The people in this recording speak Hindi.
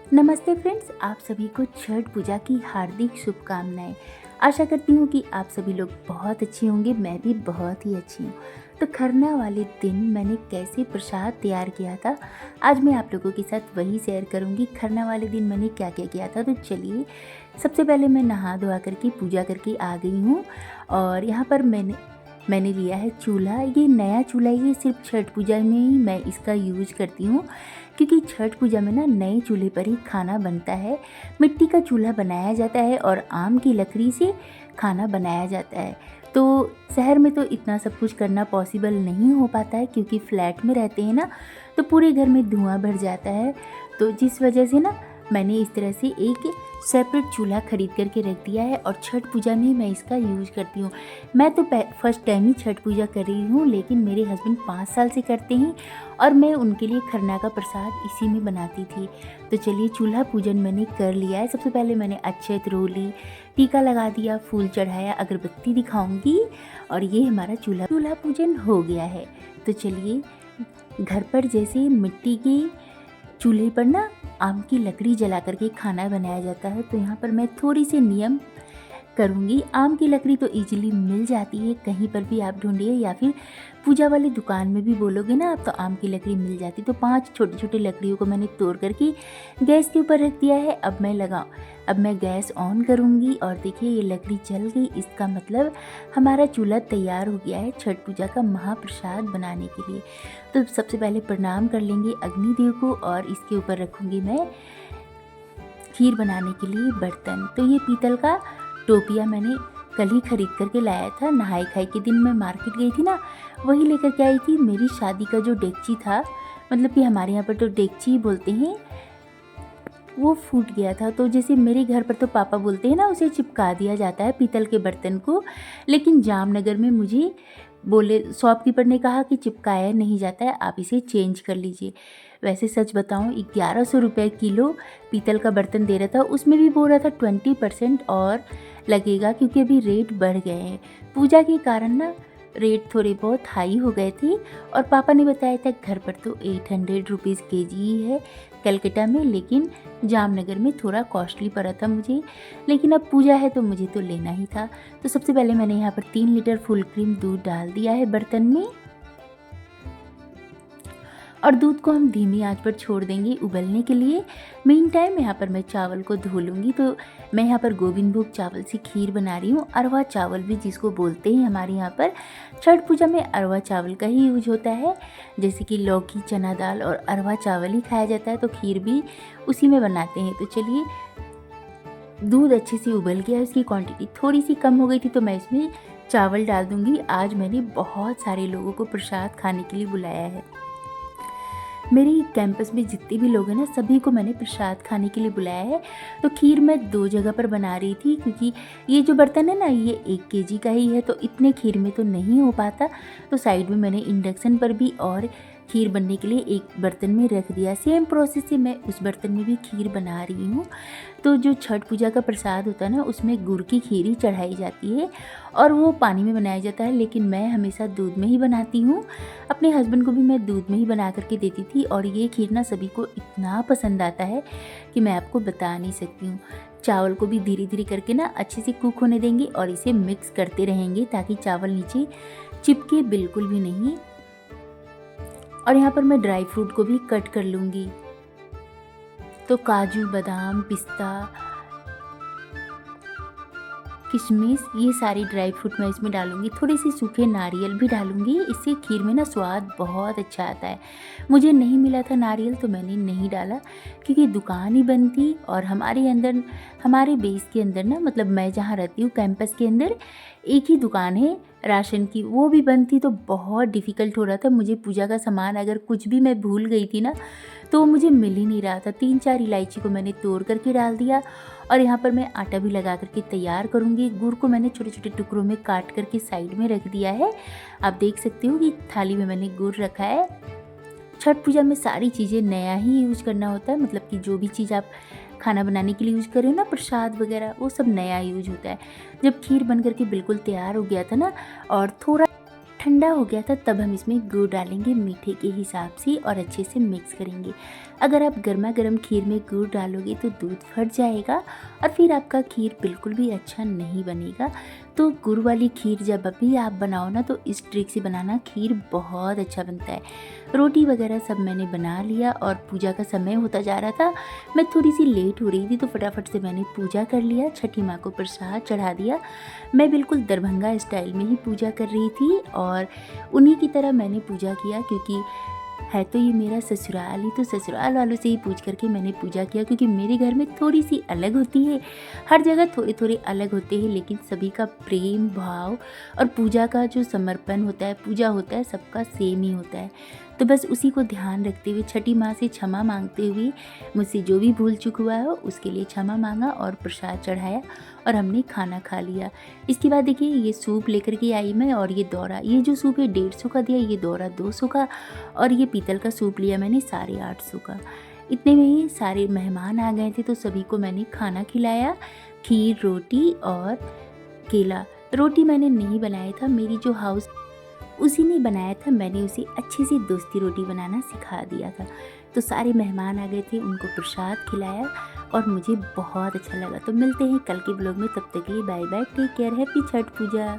नमस्ते फ्रेंड्स, आप सभी को छठ पूजा की हार्दिक शुभकामनाएं। आशा करती हूँ कि आप सभी लोग बहुत अच्छे होंगे। मैं भी बहुत ही अच्छी हूँ। तो खरना वाले दिन मैंने कैसे प्रसाद तैयार किया था, आज मैं आप लोगों के साथ वही शेयर करूँगी। खरना वाले दिन मैंने क्या क्या किया था, तो चलिए सबसे पहले मैं नहा धोआ करके पूजा करके आ गई हूँ। और यहाँ पर मैंने लिया है चूल्हा। ये नया चूल्हा, ये सिर्फ छठ पूजा में ही मैं इसका यूज करती हूँ, क्योंकि छठ पूजा में ना नए चूल्हे पर ही खाना बनता है। मिट्टी का चूल्हा बनाया जाता है और आम की लकड़ी से खाना बनाया जाता है। तो शहर में तो इतना सब कुछ करना पॉसिबल नहीं हो पाता है, क्योंकि फ्लैट में रहते हैं ना, तो पूरे घर में धुआं भर जाता है। तो जिस वजह से ना मैंने इस तरह से एक सेपरेट चूल्हा खरीद करके रख दिया है और छठ पूजा में मैं इसका यूज करती हूँ। मैं तो फर्स्ट टाइम ही छठ पूजा कर रही हूँ, लेकिन मेरे हस्बैंड 5 साल से करते हैं और मैं उनके लिए खरना का प्रसाद इसी में बनाती थी। तो चलिए चूल्हा पूजन मैंने कर लिया है। सबसे पहले मैंने अक्षत रोली, टीका लगा दिया, फूल चढ़ाया, अगरबत्ती दिखाऊंगी और ये हमारा चूल्हा पूजन हो गया है। तो चलिए, घर पर जैसे मिट्टी के चूल्हे पर ना आम की लकड़ी जला करके खाना बनाया जाता है, तो यहाँ पर मैं थोड़ी सी नियम करूँगी। आम की लकड़ी तो इजीली मिल जाती है, कहीं पर भी आप ढूंढिए, या फिर पूजा वाली दुकान में भी बोलोगे ना आप, तो आम की लकड़ी मिल जाती। तो 5 छोटी छोटी लकड़ियों को मैंने तोड़ करके गैस के ऊपर रख दिया है। अब मैं गैस ऑन करूँगी और देखिए ये लकड़ी जल गई। इसका मतलब हमारा चूल्हा तैयार हो गया है छठ पूजा का महाप्रसाद बनाने के लिए। तो सबसे पहले प्रणाम कर लेंगे अग्निदेव को और इसके ऊपर रखूँगी मैं खीर बनाने के लिए बर्तन। तो ये पीतल का टोपिया मैंने कल ही खरीद करके लाया था। नहाई खाई के दिन मैं मार्केट गई थी ना, वही लेकर के आई थी। मेरी शादी का जो डेगची था, मतलब कि हमारे यहाँ पर तो डेगची ही बोलते हैं, वो फूट गया था। तो जैसे मेरे घर पर तो पापा बोलते हैं ना, उसे चिपका दिया जाता है पीतल के बर्तन को, लेकिन जामनगर में मुझे बोले, शॉपकीपर ने कहा कि चिपकाया नहीं जाता है, आप इसे चेंज कर लीजिए। वैसे सच बताऊं, 1100 रुपये किलो पीतल का बर्तन दे रहा था। उसमें भी बोल रहा था 20% और लगेगा, क्योंकि अभी रेट बढ़ गए हैं पूजा के कारण ना, रेट थोड़े बहुत हाई हो गए थे। और पापा ने बताया था घर पर तो 800 रुपीज़ kg ही है कलकत्ता में, लेकिन जामनगर में थोड़ा कॉस्टली पड़ा था मुझे। लेकिन अब पूजा है तो मुझे तो लेना ही था। तो सबसे पहले मैंने यहाँ पर 3 लीटर फुल क्रीम दूध डाल दिया है बर्तन में, और दूध को हम धीमी आंच पर छोड़ देंगे उबलने के लिए। मेन टाइम यहाँ पर मैं चावल को धो लूँगी। तो मैं यहाँ पर गोविंद भोग चावल से खीर बना रही हूँ। अरवा चावल भी जिसको बोलते हैं हमारे यहाँ पर, छठ पूजा में अरवा चावल का ही यूज होता है। जैसे कि लौकी, चना दाल और अरवा चावल ही खाया जाता है, तो खीर भी उसी में बनाते हैं। तो चलिए, दूध अच्छे से उबल गया, इसकी क्वांटिटी थोड़ी सी कम हो गई थी, तो मैं इसमें चावल डाल दूँगी। आज मैंने बहुत सारे लोगों को प्रसाद खाने के लिए बुलाया है। मेरे कैंपस में जितने भी लोग हैं ना, सभी को मैंने प्रसाद खाने के लिए बुलाया है। तो खीर मैं 2 जगह पर बना रही थी, क्योंकि ये जो बर्तन है ना, ये 1 kg का ही है, तो इतने खीर में तो नहीं हो पाता। तो साइड में मैंने इंडक्शन पर भी और खीर बनने के लिए एक बर्तन में रख दिया। सेम प्रोसेस से मैं उस बर्तन में भी खीर बना रही हूँ। तो जो छठ पूजा का प्रसाद होता है ना, उसमें गुड़ की खीर ही चढ़ाई जाती है और वो पानी में बनाया जाता है, लेकिन मैं हमेशा दूध में ही बनाती हूँ। अपने हस्बैंड को भी मैं दूध में ही बना करके देती थी, और ये खीर ना सभी को इतना पसंद आता है कि मैं आपको बता नहीं सकती हूँ। चावल को भी धीरे धीरे करके ना अच्छे से कुक होने देंगे और इसे मिक्स करते रहेंगे, ताकि चावल नीचे चिपके बिल्कुल भी नहीं। और यहाँ पर मैं ड्राई फ्रूट को भी कट कर लूँगी। तो काजू, बादाम, पिस्ता, किशमिश, ये सारी ड्राई फ्रूट मैं इसमें डालूंगी। थोड़े से सूखे नारियल भी डालूंगी, इससे खीर में ना स्वाद बहुत अच्छा आता है। मुझे नहीं मिला था नारियल, तो मैंने नहीं डाला, क्योंकि दुकान ही बंद थी। और हमारे बेस के अंदर ना, मतलब मैं जहाँ रहती हूँ कैंपस के अंदर, एक ही दुकान है राशन की, वो भी बंद थी। तो बहुत डिफ़िकल्ट हो रहा था मुझे पूजा का सामान, अगर कुछ भी मैं भूल गई थी ना, तो मुझे मिल ही नहीं रहा था। 3-4 इलायची को मैंने तोड़ करके डाल दिया। और यहाँ पर मैं आटा भी लगा करके तैयार करूँगी। गुड़ को मैंने छोटे छोटे टुकड़ों में काट करके साइड में रख दिया है। आप देख सकते हो कि थाली में मैंने गुड़ रखा है। छठ पूजा में सारी चीज़ें नया ही यूज करना होता है, मतलब कि जो भी चीज़ आप खाना बनाने के लिए यूज कर रहे हो ना, प्रसाद वगैरह, वो सब नया यूज होता है। जब खीर बन करके बिल्कुल तैयार हो गया था ना, और थोड़ा ठंडा हो गया था, तब हम इसमें गुड़ डालेंगे मीठे के हिसाब से और अच्छे से मिक्स करेंगे। अगर आप गर्मा गर्म खीर में गुड़ डालोगे तो दूध फट जाएगा और फिर आपका खीर बिल्कुल भी अच्छा नहीं बनेगा। तो गुड़ वाली खीर जब भी आप बनाओ ना तो इस ट्रिक से बनाना, खीर बहुत अच्छा बनता है। रोटी वगैरह सब मैंने बना लिया और पूजा का समय होता जा रहा था। मैं थोड़ी सी लेट हो रही थी तो फटाफट से मैंने पूजा कर लिया, छठी माँ को प्रसाद चढ़ा दिया। मैं बिल्कुल दरभंगा स्टाइल में ही पूजा कर रही थी और उन्हीं की तरह मैंने पूजा किया, क्योंकि है तो ये मेरा ससुराल ही, तो ससुराल वालों से ही पूछ करके मैंने पूजा किया, क्योंकि मेरे घर में थोड़ी सी अलग होती है। हर जगह थोड़े थोड़े अलग होते हैं, लेकिन सभी का प्रेम भाव और पूजा का जो समर्पण होता है, पूजा होता है, सबका सेम ही होता है। तो बस उसी को ध्यान रखते हुए, छठी माँ से क्षमा मांगते हुए, मुझसे जो भी भूल चूक हुआ हो उसके लिए क्षमा मांगा और प्रसाद चढ़ाया और हमने खाना खा लिया। इसके बाद देखिए ये सूप लेकर के आई मैं, और ये दौरा, ये जो सूप है 150 का दिया, ये दौरा 200 का, और ये पीतल का सूप लिया मैंने 850 का। इतने में ही सारे मेहमान आ गए थे तो सभी को मैंने खाना खिलाया, खीर, रोटी और केला। रोटी मैंने नहीं बनाया था, मेरी जो हाउस उसी ने बनाया था, मैंने उसे अच्छे से दोस्ती रोटी बनाना सिखा दिया था। तो सारे मेहमान आ गए थे, उनको प्रसाद खिलाया और मुझे बहुत अच्छा लगा। तो मिलते हैं कल के ब्लॉग में, तब तक के लिए bye bye, take care, happy Chhath पूजा।